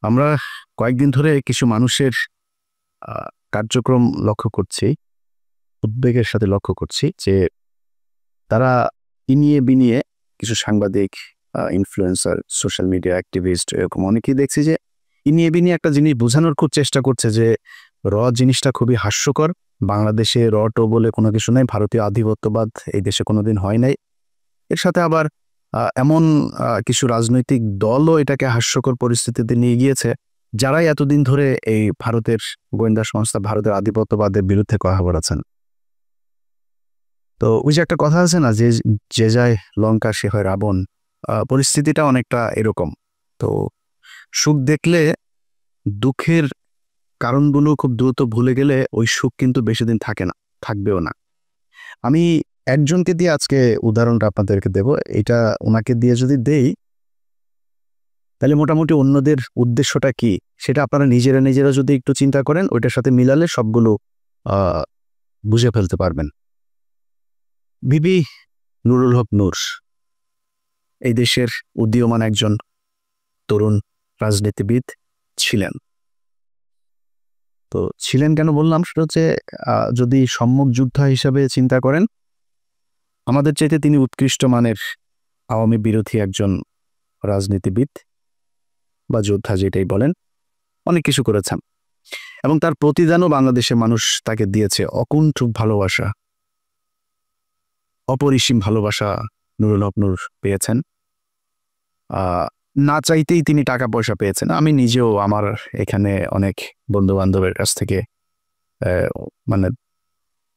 আমরা কয়েকদিন ধরে কিছু মানুষের কার্যক্রম লক্ষ্য করছি, উদ্বেগের সাথে লক্ষ্য করছি যে তারা ইনিয়ে বিনিয়ে কিছু সাংবাদিক, ইনফ্লুয়েন্সার, সোশ্যাল মিডিয়া অ্যাক্টিভিস্ট এরকম অনেকেই দেখছি যে ইনিয়ে বিনিয়ে একটা জিনিস বোঝানোর খুব চেষ্টা করছে যে জিনিসটা খুবই হাস্যকর। বাংলাদেশে টো বলে কোনো কিছু নাই, ভারতীয় আধিপত্যবাদ এই দেশে কোনোদিন হয় নাই। এর সাথে আবার এমন কিছু রাজনৈতিক দলও এটাকে হাস্যকর পরিস্থিতিতে নিয়ে গিয়েছে, যারাই এতদিন ধরে এই ভারতের গোয়েন্দা সংস্থা, ভারতের আধিপত্যবাদের বিরুদ্ধে কথা বলেছেন। তো ওই যে একটা কথা আছে না, যে যে যায় লঙ্কা সে হয় রাবণ, পরিস্থিতিটা অনেকটা এরকম। তো সুখ দেখলে দুঃখের কারণগুলো খুব দ্রুত ভুলে গেলে ওই সুখ কিন্তু বেশি দিন থাকে না, থাকবেও না। আমি একজনকে দিয়ে আজকে উদাহরণটা আপনাদেরকে দেব। এটা ওনাকে দিয়ে যদি দেই, তাহলে মোটামুটি অন্যদের উদ্দেশ্যটা কি সেটা আপনারা নিজেরা যদি একটু চিন্তা করেন, ওইটার সাথে মিলালে সবগুলো বুঝে ফেলতে পারবেন। বিবি নুরুল হক নূর এই দেশের উদীয়মান একজন তরুণ রাজনীতিবিদ ছিলেন। তো ছিলেন কেন বললাম, সেটা হচ্ছে যদি সম্মুখ যোদ্ধা হিসাবে চিন্তা করেন, আমাদের চাইতে তিনি উৎকৃষ্ট মানের আওয়ামী বিরোধী একজন রাজনীতিবিদ বা যোদ্ধা, যেটাই বলেন, অনেক কিছু করেছেন এবং তার প্রতিদানও বাংলাদেশের মানুষ তাকে দিয়েছে। অকুণ্ঠ ভালোবাসা, অপরিসীম ভালোবাসা নুরুল হক নূর পেয়েছেন। না চাইতেই তিনি টাকা পয়সা পেয়েছেন। আমি নিজেও আমার এখানে অনেক বন্ধু বান্ধবের কাছ থেকে মানে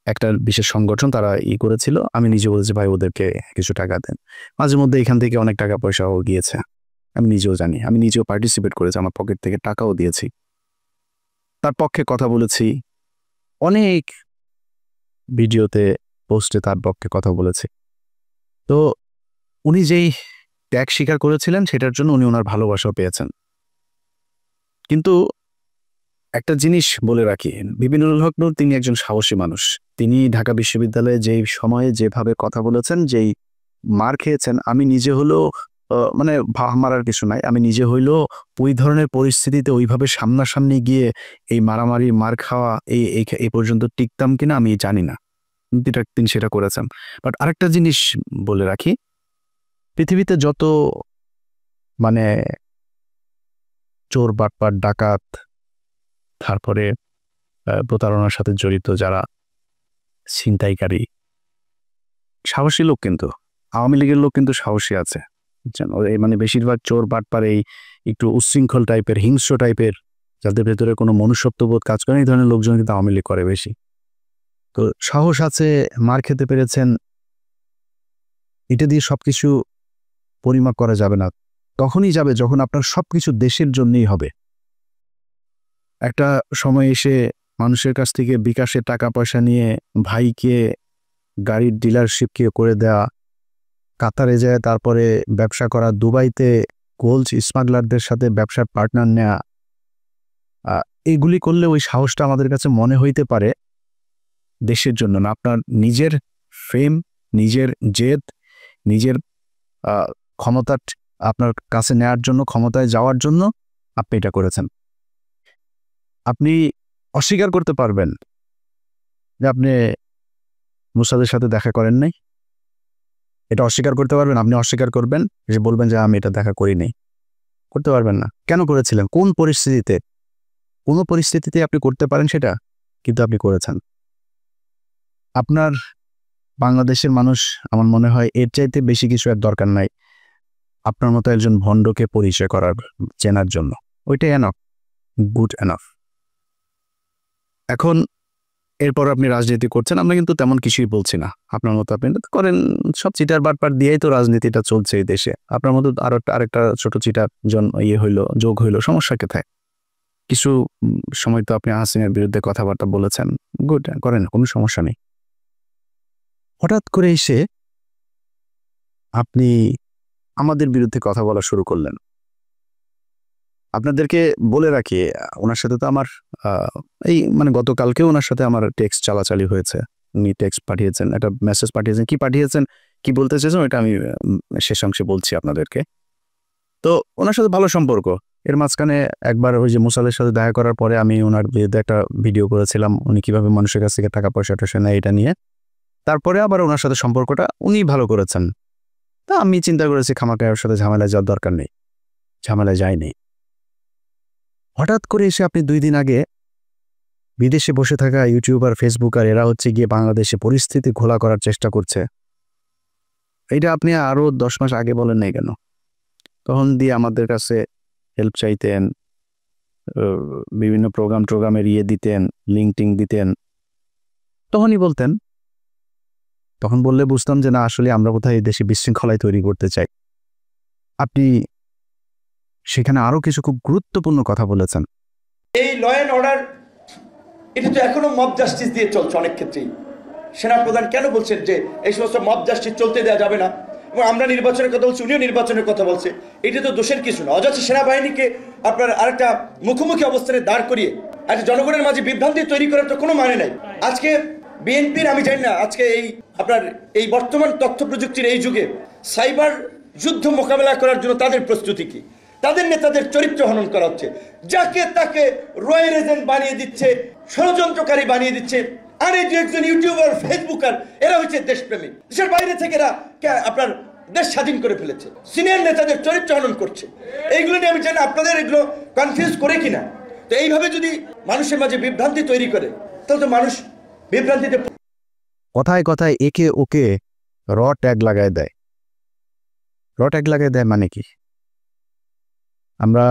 একটা বিশেষ সংগঠন তারা করেছিল, আমি নিজে বলেছি ভাই ওদেরকে কিছু টাকা দেন। মাঝে মধ্যে এখান থেকে অনেক টাকা পয়সাও গিয়েছে, আমি নিজেও জানি। আমি নিজেও পার্টিসিপেট করেছি, আমার পকেট থেকে টাকাও দিয়েছি, তার পক্ষে কথা বলেছি, অনেক ভিডিওতে পোস্টে তার পক্ষে কথা বলেছি। তো উনি যেই ত্যাগ স্বীকার করেছিলেন সেটার জন্য উনি ওনার ভালোবাসাও পেয়েছেন। কিন্তু একটা জিনিস বলে রাখি, বিবি নুরুল হক নূর তিনি একজন সাহসী মানুষ। তিনি ঢাকা বিশ্ববিদ্যালয়ে যেই সময়ে যেভাবে কথা বলেছেন, যেই মার খেয়েছেন, আমি নিজে হলেও মানে মারার কিছু নাই, আমি নিজে হইলেও ওই ধরনের পরিস্থিতিতে ওইভাবে সামনাসামনি গিয়ে এই মারামারি মার খাওয়া এই পর্যন্ত টিকতাম কিনা আমি জানি না, কিন্তু তিনি সেটা করেছেন। বাট আরেকটা জিনিস বলে রাখি, পৃথিবীতে যত মানে চোর, বাটপার, ডাকাত, তারপরে প্রতারণার সাথে জড়িত যারা ছিনতাইকারী, সাহসী লোক কিন্তু আওয়ামী লীগের লোক কিন্তু সাহসী আছে, বুঝছেন? মানে বেশিরভাগ চোর, বাটপার, এই একটু উচ্ছৃঙ্খল টাইপের, হিংস্র টাইপের, যাদের ভেতরে কোনো মনুষ্যত্ববোধ কাজ করে, এই ধরনের লোকজন কিন্তু আওয়ামী লীগ করে বেশি। তো সাহস আছে, মার খেতে পেরেছেন, এটা দিয়ে সবকিছু পরিমাপ করা যাবে না। তখনই যাবে যখন আপনার সবকিছু দেশের জন্যই হবে। একটা সময় এসে মানুষের কাছ থেকে বিকাশে টাকা পয়সা নিয়ে ভাইকে গাড়ির ডিলারশিপকে করে দেয়া, কাতারে যায় তারপরে ব্যবসা করা, দুবাইতে গোল্ড স্মাগলারদের সাথে ব্যবসার পার্টনার নেয়া, এগুলি করলে ওই সাহসটা আমাদের কাছে মনে হইতে পারে দেশের জন্য না, আপনার নিজের ফেম, নিজের জেদ, নিজের ক্ষমতা আপনার কাছে নেয়ার জন্য, ক্ষমতায় যাওয়ার জন্য আপনি এটা করেছেন। আপনি অস্বীকার করতে পারবেন যে আপনি মুসাদের সাথে দেখা করেন নাই, এটা অস্বীকার করতে পারবেন। আপনি অস্বীকার করবেন, যে বলবেন যে আমি এটা দেখা করিনি, করতে পারবেন না। কেন করেছিলেন, কোন পরিস্থিতিতে? কোনো পরিস্থিতিতে আপনি করতে পারেন সেটা, কিন্তু আপনি করেছেন। আপনার বাংলাদেশের মানুষ, আমার মনে হয় এর চাইতে বেশি কিছু আর দরকার নাই আপনার মতো একজন ভণ্ডকে পরিচয় করার, চেনার জন্য। ওইটাই এনাফ, গুড এনাফ। এখন এরপর আপনি রাজনীতি করছেন, আমরা কিন্তু তেমন কিছুই বলছি না। আপনার মতো আপনি করেন, সব চিটার বাটপার দিয়েই তো রাজনীতিটা চলছে এই দেশে। আপনার মতো আরেকটা ছোট চিটার যোগ হইলো, সমস্যা কোথায়? কিছু সময় তো আপনি হাসিনার বিরুদ্ধে কথাবার্তা বলেছেন, গুড, করেন, কোনো সমস্যা নেই। হঠাৎ করে এসে আপনি আমাদের বিরুদ্ধে কথা বলা শুরু করলেন। আপনাদেরকে বলে রাখি, ওনার সাথে তো আমার এই মানে গতকালকেও ওনার সাথে আমার টেক্সট চালাচালি হয়েছে। উনি টেক্সট পাঠিয়েছেন, একটা মেসেজ পাঠিয়েছেন, কি বলতে চেয়েছেন ওইটা আমি শেষ অংশে বলছি আপনাদেরকে। তো ওনার সাথে ভালো সম্পর্ক, এর মাঝখানে একবার ওই যে মুসালের সাথে দেখা করার পরে আমি ওনার বিরুদ্ধে একটা ভিডিও করেছিলাম, উনি কিভাবে মানুষের কাছ থেকে টাকা পয়সা টয়সা নেয় এটা নিয়ে। তারপরে আবার ওনার সাথে সম্পর্কটা উনি ভালো করেছেন। তা আমি চিন্তা করেছি খামাখা ওর সাথে ঝামেলায় যাওয়ার দরকার নেই, ঝামেলায় যায়নি। হঠাৎ করে এসে আপনি 2 দিন আগে বিদেশে বসে থাকা ইউটিউবার, ফেসবুকার এরা হচ্ছে গিয়ে বাংলাদেশে পরিস্থিতি ঘোলা করার চেষ্টা করছে। এটা আপনি আরো 10 মাস আগে বলেন নাই কেন? তখন দিয়ে আমাদের কাছে হেল্প চাইতেন, বিভিন্ন প্রোগ্রামের দিতেন, লিঙ্ক দিতেন, তখনই বলতেন। তখন বললে বুঝতাম যে না, আসলে আমরা কোথায় এই দেশে বিশৃঙ্খলায় তৈরি করতে চাই। আপনি সেখানে আরো কিছু খুব গুরুত্বপূর্ণ কথা বলেছেন। এই ল অ্যান্ড অর্ডার এটা তো এখনো মব জাস্টিস দিয়ে চলছে অনেক ক্ষেত্রেই। সেনাপ্রধান কেন বলছেন যে এই সমস্ত মব জাস্টিস চলতে দেওয়া যাবে না, এবং আমরা নির্বাচনের কথা বলছি, উনিও নির্বাচনের কথা বলছে। এটা তো দোষের কিছু না। অযথা সেনাবাহিনীকে আপনার আরেকটা মুখোমুখি অবস্থানে দাঁড় করিয়ে একটা জনগণের মাঝে বিভ্রান্তি তৈরি করার তো কোনো মানে নাই। আজকে বিএনপির, আমি জানি না আজকে এই আপনার এই বর্তমান তথ্য প্রযুক্তির এই যুগে সাইবার যুদ্ধ মোকাবেলা করার জন্য তাদের প্রস্তুতি কি? তাদের নেতাদের চরিত্র হনন করা হচ্ছে, যাকে তাকে রয়্যাল এজেন্ট বানিয়ে দিচ্ছে, ষড়যন্ত্রকারী বানিয়ে দিচ্ছে। আর এই যে একজন ইউটিউবার, ফেসবুকার, এরা হচ্ছে দেশপ্রেমিক। দেশের বাইরে থেকে এরা আপনার দেশ স্বাধীন করে ফেলেছে, সিনিয়র নেতাদের চরিত্র হনন করছে। এইগুলো নিয়ে আমি জানি আপনাদের এগুলো কনফিউজ করে কিনা। তো এইভাবে যদি মানুষের মাঝে বিভ্রান্তি তৈরি করে, তাহলে তো মানুষ বিভ্রান্তিতে। কথায় কথায় একে ওকে র ট্যাগ লাগায় দেয়। র ট্যাগ লাগায় দেয় মানে কি? আমরা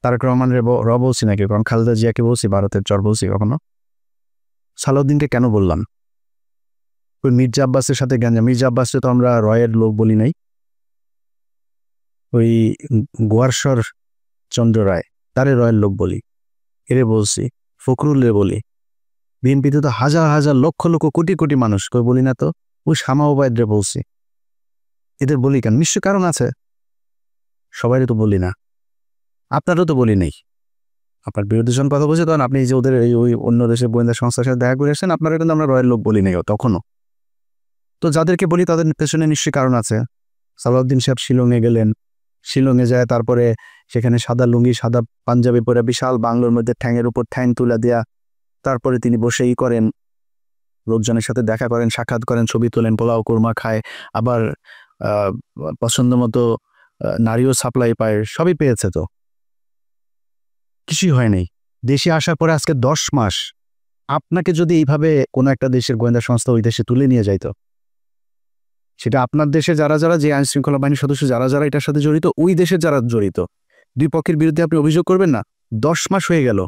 তারেক রহমানের র বলছি নাকি? কারণ খালেদা জিয়াকে বলছি, ভারতের চর বলছি কখনো? সালাউদ্দিনকে কেন বললাম? ওই মির্জা আব্বাসের সাথে গ্যাঞ্জাম। মির্জা আব্বাসকে তো আমরা রয়ের লোক বলি নাই। ওই গোয়ারশ্বর চন্দ্র রায়, তারে রয়ের লোক বলি, এরে বলছি। ফখরুলের বলি। বিএনপিতে তো হাজার হাজার লক্ষ লক্ষ কোটি কোটি মানুষ, কই বলি না তো? ওই শামা ওবায়দরে বলছি। এদের বলি কেন? নিশ্চয় কারণ আছে। সবাই তো বলি না, আপনারও তো বলি নেই। আপনার বিরোধী জন কথা বলছে, তখন আপনি যে ওদের ওই অন্য দেশের গোয়েন্দা সংস্থার সাথে দেখা করে আসেন, আপনারা কিন্তু আমরা রয়ের লোক বলি নাই তখনও। তো যাদেরকে বলি তাদের পেছনে নিশ্চয়ই কারণ আছে। সালাউদ্দিন সাহেব শিলংয়ে গেলেন, শিলংয়ে যায় তারপরে সেখানে সাদা লুঙ্গি, সাদা পাঞ্জাবি পরে বিশাল বাংলোর মধ্যে ঠ্যাঙের উপর ঠ্যাং তুলে দেয়া, তারপরে তিনি বসেই করেন, লোকজনের সাথে দেখা করেন, সাক্ষাৎ করেন, ছবি তোলেন, পোলাও কোরমা খায়, আবার পছন্দ মতো নারীও সাপ্লাই পায়, সবই পেয়েছে। তো কিছুই হয় নাই। দেশে আসার পরে আজকে 10 মাস আপনাকে যদি এইভাবে কোনো একটা দেশের গোয়েন্দা সংস্থা ওই দেশে তুলে নিয়ে যাইতো, সেটা আপনার দেশে যারা যারা, যে আইন শৃঙ্খলা বাহিনীর সদস্য যারা এটার সাথে জড়িত, ওই দেশের যারা জড়িত, দুই পক্ষের বিরুদ্ধে আপনি অভিযোগ করবেন না? 10 মাস হয়ে গেল,